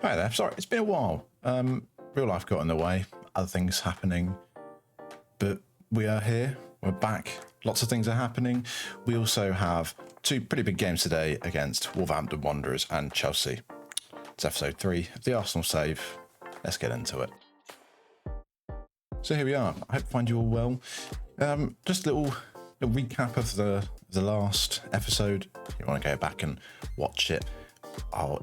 Hi there. Sorry, it's been a while. Real life got in the way, other things happening, but we are here. We're back. Lots of things are happening. We also have two pretty big games today against Wolverhampton Wanderers and Chelsea. It's episode 3 of the Arsenal Save. Let's get into it. So here we are. I hope you find you all well. Just a little recap of the last episode. If you want to go back and watch it, I'll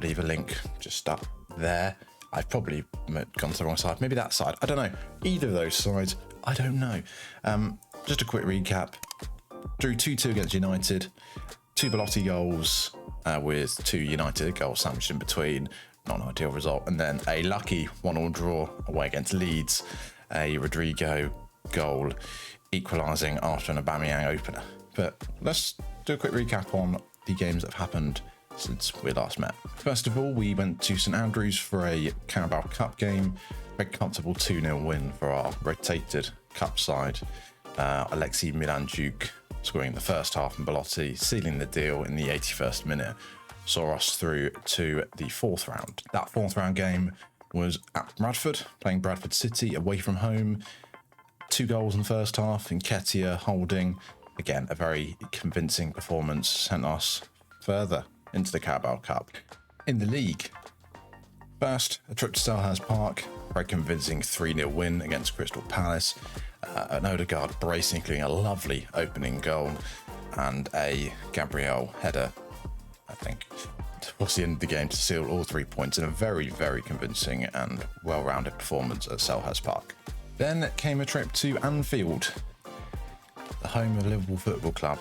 leave a link just up there. I've probably gone to the wrong side. Maybe that side. I don't know. Either of those sides. I don't know. Just a quick recap. Drew 2-2 against United. 2 Belotti goals with 2 United goals sandwiched in between. Not an ideal result. And then a lucky 1-1 draw away against Leeds. A Rodrigo goal equalising after an Aubameyang opener. But let's do a quick recap on the games that have happened since we last met. First of all, we went to St Andrews for a Carabao Cup game. Very comfortable 2-0 win for our rotated cup side. Alexei Milanchuk scoring in the first half and Belotti sealing the deal in the 81st minute saw us through to the 4th round. That 4th round game was at Bradford, playing Bradford City away from home. 2 goals in the first half, Nketiah holding. Again, a very convincing performance, sent us further into the Carabao Cup. In the league, first, a trip to Selhurst Park, very convincing 3-0 win against Crystal Palace. An Odegaard brace, including a lovely opening goal and a Gabriel header, I think, towards the end of the game to seal all 3 points in a very, very convincing and well-rounded performance at Selhurst Park. Then came a trip to Anfield, the home of Liverpool Football Club.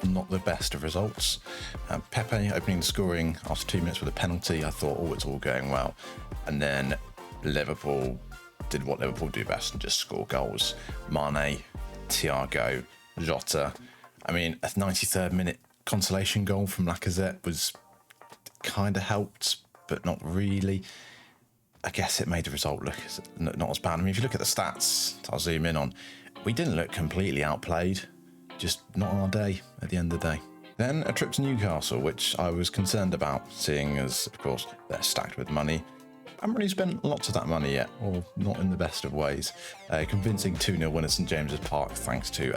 Not the best of results. Pepe opening the scoring after 2 minutes with a penalty. I thought, oh, it's all going well. And then Liverpool did what Liverpool do best and just score goals. Mane, Thiago, Jota. I mean, a 93rd minute consolation goal from Lacazette was kind of helped, but not really. I guess it made the result look not as bad. I mean, if you look at the stats, I'll zoom in on, we didn't look completely outplayed. Just not on our day at the end of the day. Then a trip to Newcastle, which I was concerned about, seeing as, of course, they're stacked with money. I haven't really spent lots of that money yet, or not in the best of ways. A convincing 2-0 win at St James's Park, thanks to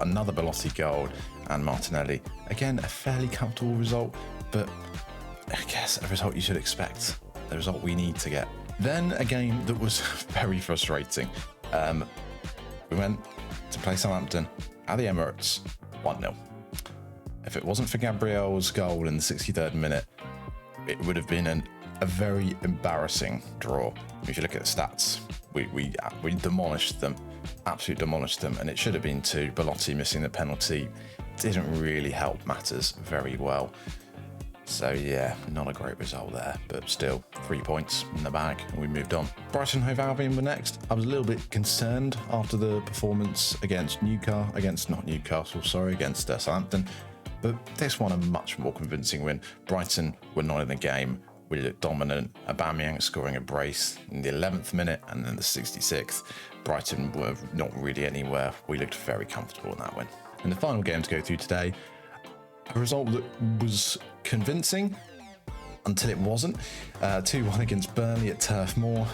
another Belotti goal and Martinelli. Again, a fairly comfortable result, but I guess a result you should expect. The result we need to get. Then a game that was very frustrating. We went to play Southampton at the Emirates, 1-0. If it wasn't for Gabriel's goal in the 63rd minute, it would have been a very embarrassing draw. If you look at the stats, we demolished them, absolutely demolished them, and it should have been 2. Belotti missing the penalty didn't really help matters very well. So yeah, not a great result there, but still 3 points in the bag and we moved on. Brighton Hove Albion were next. I was a little bit concerned after the performance against Southampton, but this one a much more convincing win. Brighton were not in the game. We looked dominant. Aubameyang scoring a brace in the 11th minute and then the 66th. Brighton were not really anywhere. We looked very comfortable in that win. And the final game to go through today, a result that was convincing until it wasn't. 2-1 against Burnley at Turf Moor.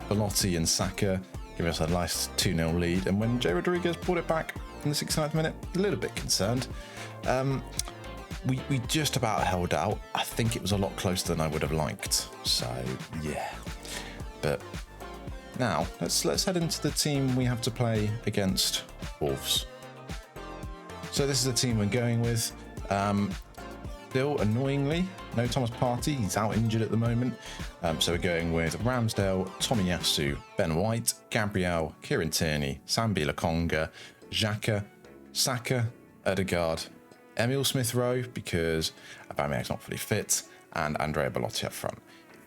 Belotti and Saka giving us a nice 2-0 lead. And when Jay Rodriguez brought it back in the 69th minute, a little bit concerned. We just about held out. I think it was a lot closer than I would have liked. So yeah. But now let's head into the team we have to play against Wolves. So this is the team we're going with. Still, annoyingly, no Thomas Partey. He's out injured at the moment. So we're going with Ramsdale, Tomiyasu, Ben White, Gabriel, Kieran Tierney, Sambi Lokonga, Xhaka, Saka, Odegaard, Emil Smith-Rowe, because Aubameyang's not fully fit, and Andrea Belotti up front.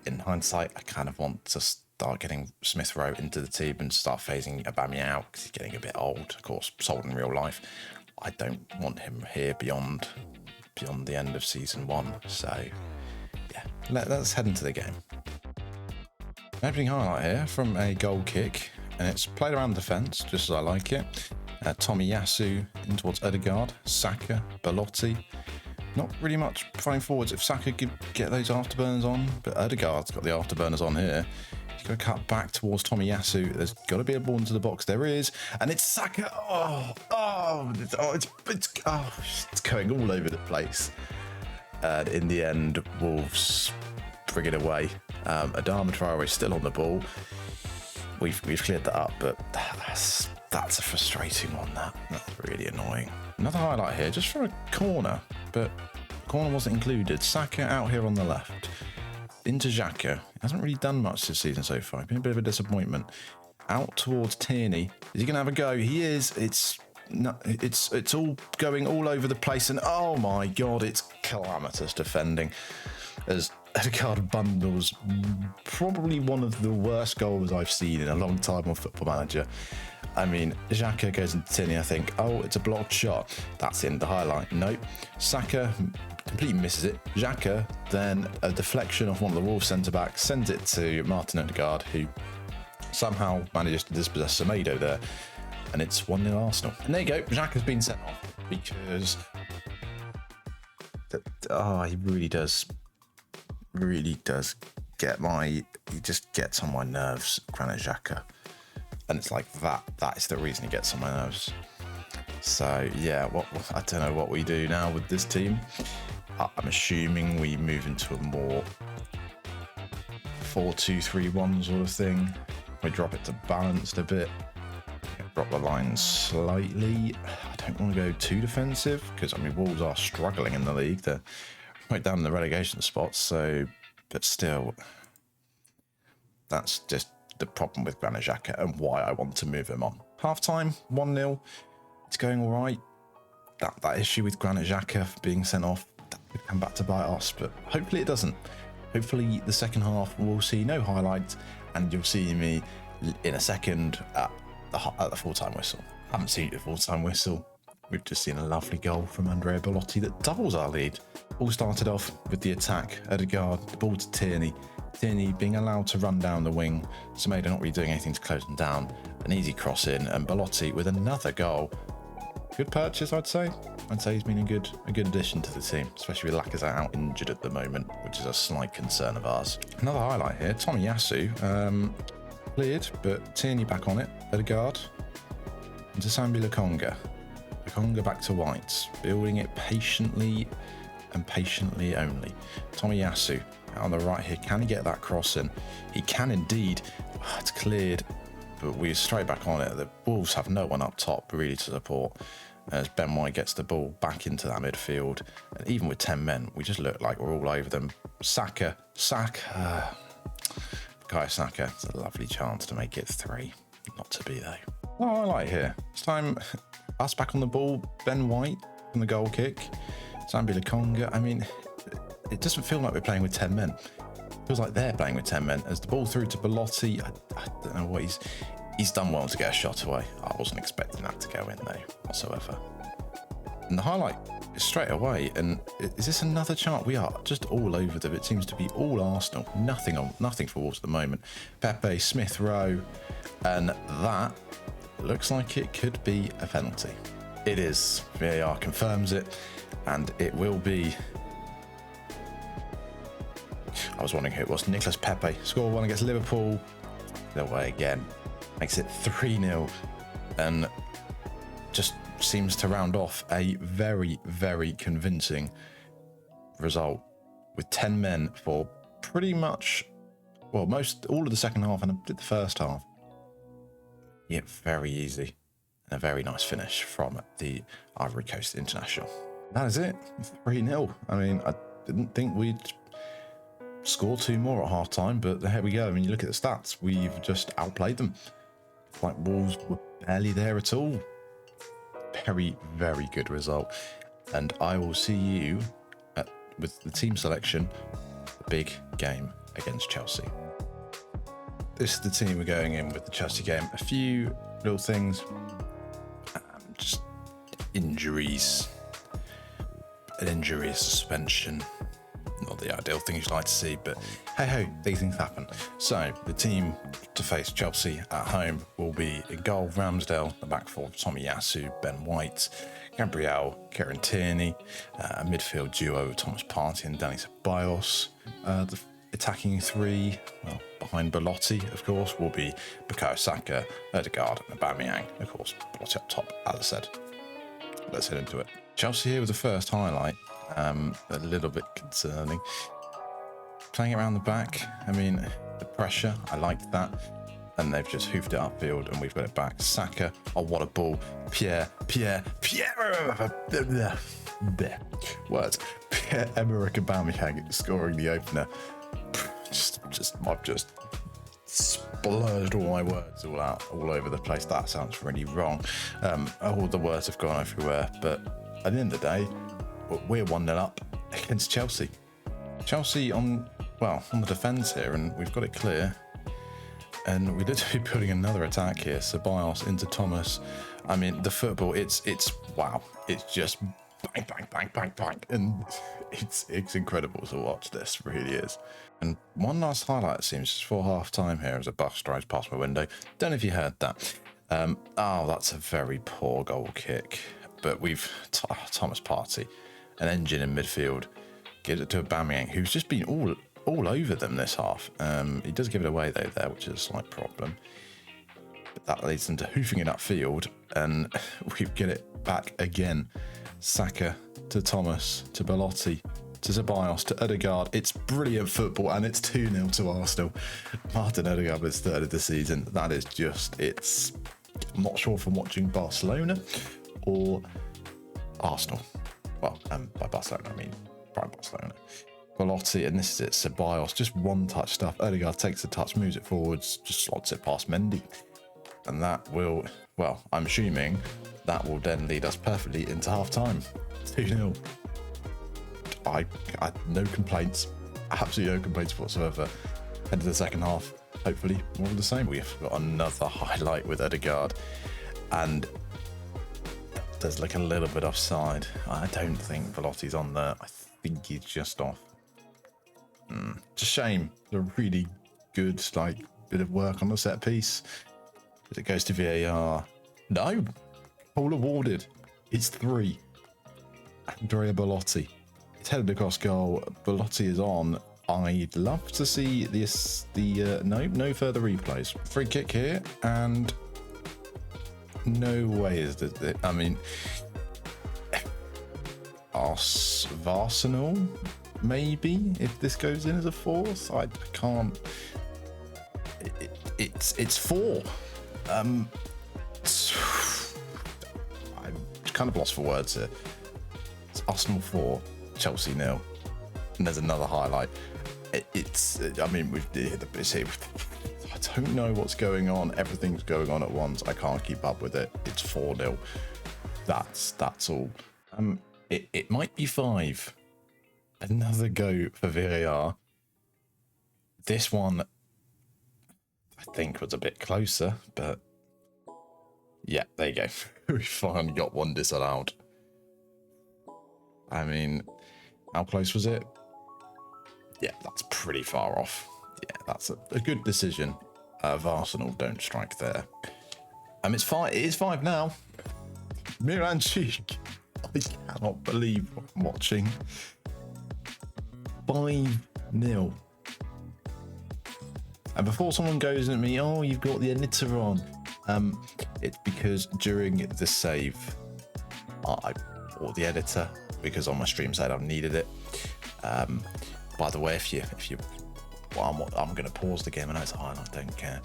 In hindsight, I kind of want to start getting Smith-Rowe into the team and start phasing Aubameyang out because he's getting a bit old. Of course, sold in real life. I don't want him here beyond the end of season 1. So yeah, let's head into the game. Opening highlight here from a goal kick, and it's played around the fence just as I like it. Tomiyasu in towards Odegaard, Saka, Belotti. not really much flying forwards. If Saka could get those afterburners on, but Odegaard's got the afterburners on here. He's got to cut back towards Tomiyasu. There's got to be a ball into the box. There is, and it's Saka. It's going all over the place. And in the end, Wolves bring it away. Adama Traore still on the ball. We've cleared that up, but that's a frustrating one. That's really annoying. Another highlight here, just for a corner, but the corner wasn't included. Saka out here on the left, into Xhaka. Hasn't really done much this season so far. Been a bit of a disappointment. Out towards Tierney. Is he going to have a go? He is. It's all going all over the place, and oh my god, it's calamitous defending. As Elgato bundles probably one of the worst goals I've seen in a long time on Football Manager. I mean, Xhaka goes into Tierney, I think, oh, it's a blocked shot. That's in the highlight. Nope. Saka completely misses it. Xhaka, then a deflection off one of the Wolves centre-backs, sends it to Martin Odegaard, who somehow manages to dispossess Semedo there. And it's 1-0 Arsenal. And there you go, Xhaka's been sent off because he really does he just gets on my nerves, Granit Xhaka. And it's like that is the reason he gets on my nerves. So yeah, I don't know what we do now with this team. I'm assuming we move into a more 4-2-3-1 sort of thing. We drop it to balanced a bit. Drop the line slightly. I don't want to go too defensive because, I mean, Wolves are struggling in the league. They're right down in the relegation spots. So, but still, that's just the problem with Granit Xhaka and why I want to move him on. Half time, 1-0. It's going all right. That issue with Granit Xhaka being sent off, that could come back to bite us, but hopefully it doesn't. Hopefully the second half we'll see no highlights and you'll see me in a second at the full-time whistle. I haven't seen the full-time whistle. We've just seen a lovely goal from Andrea Bellotti that doubles our lead. All started off with the attack. Odegaard, the ball to Tierney. Tierney being allowed to run down the wing. Semedo not really doing anything to close them down. An easy cross in, and Bellotti with another goal. Good purchase, I'd say. I'd say he's been a good addition to the team, especially with Lacazette out injured at the moment, which is a slight concern of ours. Another highlight here, Tomiyasu. Cleared, but Tierney back on it. Odegaard into Sambi Lokonga. Lokonga back to White, building it patiently and patiently only. Tomiyasu out on the right here. Can he get that cross in? He can indeed. It's cleared, but we're straight back on it. The Wolves have no one up top really to support. As Ben White gets the ball back into that midfield, and even with 10 men, we just look like we're all over them. Saka. Guy Saka, it's a lovely chance to make it 3. Not to be though. Oh, I like here. This time, us back on the ball. Ben White from the goal kick. Sambi Lokonga. I mean, it doesn't feel like we're playing with 10 men. It feels like they're playing with 10 men. As the ball through to Bellotti, I don't know what he's done well to get a shot away. I wasn't expecting that to go in though, whatsoever. And the highlight is straight away. And is this another chart? We are just all over them. It seems to be all Arsenal. Nothing for Wolves at the moment. Pepe, Smith Rowe, and that looks like it could be a penalty. It is. VAR confirms it, and it will be. I was wondering who it was. Nicolas Pepe scored one against Liverpool. No way again. Makes it 3-0, and just seems to round off a very, very convincing result with 10 men for pretty much, well, all of the second half and a bit the first half. Yeah, very easy and a very nice finish from the Ivory Coast International. That is it, 3-0. I mean, I didn't think we'd score 2 more at half time, but here we go. I mean, you look at the stats, we've just outplayed them. Like Wolves were barely there at all. Very, very good result. And I will see you with the team selection, the big game against Chelsea. This is the team we're going in with the Chelsea game. A few little things, just injuries, an injury, a suspension. Not the ideal thing you'd like to see, but hey ho, these things happen. So the team to face Chelsea at home will be in goal, Ramsdale, the back four, Tomiyasu, Ben White, Gabriel, Kieran Tierney, a midfield duo, Thomas Partey and Danny Ceballos. The attacking three, well, behind Belotti, of course, will be Bukayo Saka, Odegaard and Aubameyang. Of course, Belotti up top, as I said. Let's head into it. Chelsea here with the first highlight. A little bit concerning. Playing it around the back, I mean, the pressure, I liked that. And they've just hoofed it upfield and we've got it back. Saka, oh, what a ball. Pierre, words. Pierre-Emerick Aubameyang scoring the opener. I've just splurged all my words all over the place. That sounds really wrong. All the words have gone everywhere. But at the end of the day, we're 1-0 up against Chelsea. Chelsea on the defence here, and we've got it clear. And we're literally building another attack here. Ceballos into Thomas. I mean, the football, it's wow. It's just bang, bang, bang, bang, bang. And it's incredible to watch. This really is. And one last highlight, it seems, for half time here as a bus drives past my window. Don't know if you heard that. That's a very poor goal kick. But we've Thomas Partey, an engine in midfield, gives it to Aubameyang, who's just been all over them this half. He does give it away though there, which is a slight problem. But that leads them to hoofing it upfield, and we get it back again. Saka to Thomas, to Belotti, to Ceballos, to Odegaard. It's brilliant football, and it's 2-0 to Arsenal. Martin Odegaard is third of the season. That is just, I'm not sure if I'm watching Barcelona or Arsenal. Well, by Barcelona, I mean prime Barcelona. Belotti, and this is it, Ceballos, just one touch stuff. Odegaard takes the touch, moves it forwards, just slots it past Mendy. And that will, I'm assuming that will then lead us perfectly into half-time. 2-0. I no complaints, absolutely no complaints whatsoever. End of the second half, hopefully more of the same. We've got another highlight with Odegaard, and there's like a little bit offside. I don't think Velotti's on there. I think he's just off. It's a shame. It's a really good bit of work on the set piece. But it goes to VAR. No, all awarded. It's 3. Andrea Belotti. It's headed across goal. Belotti is on. I'd love to see no further replays. Free kick here, and no way is it. I mean, Arsenal. Maybe if this goes in as a fourth, I can't. It's 4. I'm kind of lost for words here. It's Arsenal 4, Chelsea 0, and there's another highlight. I don't know what's going on. Everything's going on at once. I can't keep up with it. It's 4-0. That's all. It might be 5. Another go for VAR. This one, I think, was a bit closer, but yeah, there you go. We finally got one disallowed. I mean, how close was it? Yeah, that's pretty far off. Yeah, that's a good decision of Arsenal. Don't strike there. It's 5. It is 5 now. Miranchuk. I cannot believe what I'm watching. 5-0. And before someone goes at me, oh, you've got the editor on. It's because during the save, I bought the editor because on my stream side I've needed it. By the way, I'm going to pause the game. I know it's hard, I don't care.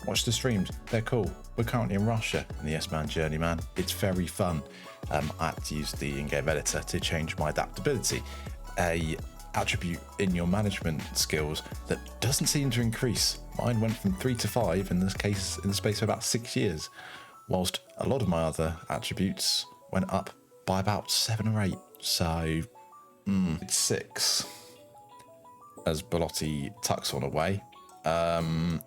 Watch the streams, they're cool. We're currently in Russia in the S-Man Journeyman. It's very fun. I had to use the in-game editor to change my adaptability. A attribute in your management skills that doesn't seem to increase. Mine went from 3 to 5 in this case in the space of about 6 years, whilst a lot of my other attributes went up by about 7 or 8. So it's 6 as Belotti tucks on away. I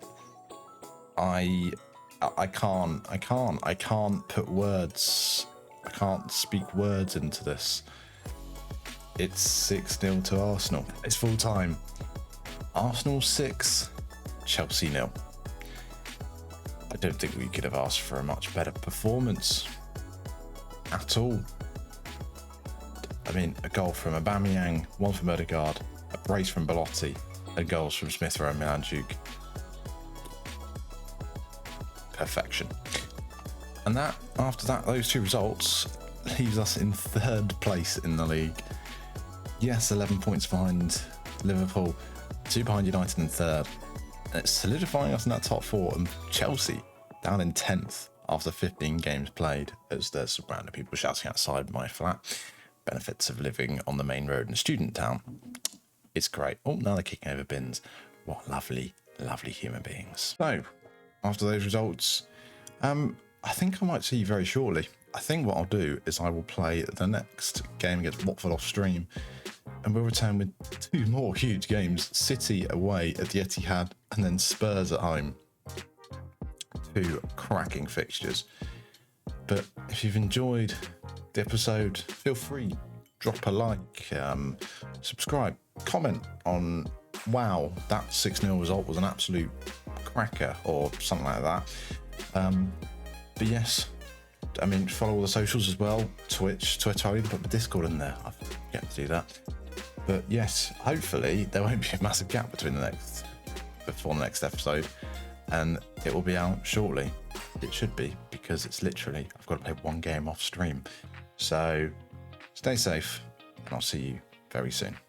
can't put words. I can't speak words into this. It's 6-0 to Arsenal. It's full time. Arsenal 6, Chelsea 0. I don't think we could have asked for a much better performance. at all. I mean, a goal from Aubameyang, one from Odegaard, a brace from Belotti, and goals from Smith Rowe and Mandzukic. Perfection. And that, after that, those two results leaves us in 3rd place in the league. Yes, 11 points behind Liverpool, 2 behind United in 3rd. And it's solidifying us in that top 4, and Chelsea down in 10th after 15 games played, as there's some random people shouting outside my flat. Benefits of living on the main road in a student town. It's great. Oh, now they're kicking over bins. What lovely, lovely human beings. So, after those results, I think I might see you very shortly. I think what I'll do is I will play the next game against Watford off stream, and we'll return with 2 more huge games. City away at the Etihad, and then Spurs at home. 2 cracking fixtures. But if you've enjoyed the episode, feel free, drop a like, subscribe, comment on, wow, that 6-0 result was an absolute cracker, or something like that. But yes, I mean, follow all the socials as well. Twitch, Twitter, I'll even put the Discord in there. I forget to do that. But yes, hopefully there won't be a massive gap before the next episode, and it will be out shortly. It should be, because it's literally, I've got to play 1 game off stream. So stay safe, and I'll see you very soon.